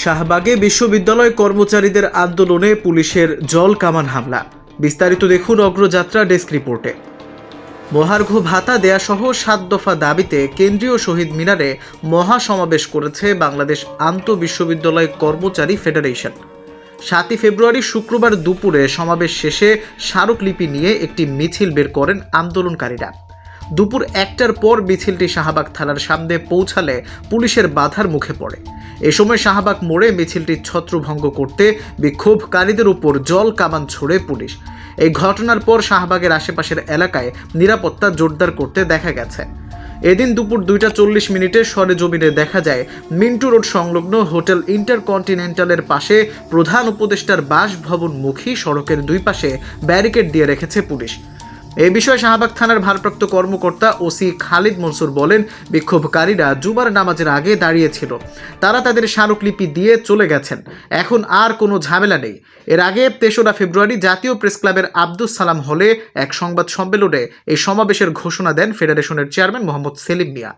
শাহবাগে বিশ্ববিদ্যালয় কর্মচারীদের আন্দোলনে পুলিশের জল কামান হামলা। বিস্তারিত দেখুন অগ্রযাত্রা ডেস্ক রিপোর্টে। মহার্ঘ ভাতা দেয়া সহ 7 দফা দাবিতে কেন্দ্রীয় শহীদ মিনারে মহাসমাবেশ করেছে বাংলাদেশ আন্তঃবিশ্ববিদ্যালয় কর্মচারী ফেডারেশন। 7 ফেব্রুয়ারি শুক্রবার দুপুরে সমাবেশ শেষে স্মারকলিপি নিয়ে একটি মিছিল বের করেন আন্দোলনকারীরা। দুপুর 1টার পর মিছিলটি শাহবাগ থানার সামনে পৌঁছালে পুলিশের বাধার মুখে পড়ে। এ সময় শাহবাগ মোড়ে মিছিলটি ছত্রভঙ্গ করতে বিক্ষোভকারীদের উপর জল কামান ছোড়ে পুলিশ। এই ঘটনার পর শাহবাগের আশেপাশের এলাকায় নিরাপত্তা জোরদার করতে দেখা গেছে। এদিন দুপুর 2:40 সরেজমিনে দেখা যায় মিন্টু রোড সংলগ্ন হোটেল ইন্টারকন্টিনেন্টালের পাশে প্রধান উপদেষ্টার বাসভবনমুখী সড়কের দুই পাশে ব্যারিকেড দিয়ে রেখেছে পুলিশ। এই বিষয়ে শাহবাগ থানার ভারপ্রাপ্ত কর্মকর্তা ওসি খালিদ মনসুর বলেন, বিক্ষোভকারীরা জুমার নামাজের আগে দাঁড়িয়েছিল। তারা তাদের স্মারকলিপি দিয়ে চলে গেছেন। এখন আর কোনো ঝামেলা নেই। এর আগে 3রা ফেব্রুয়ারি জাতীয় প্রেস ক্লাবের আব্দুস সালাম হলে এক সংবাদ সম্মেলনে এই সমাবেশের ঘোষণা দেন ফেডারেশনের চেয়ারম্যান মোহাম্মদ সেলিম মিয়া।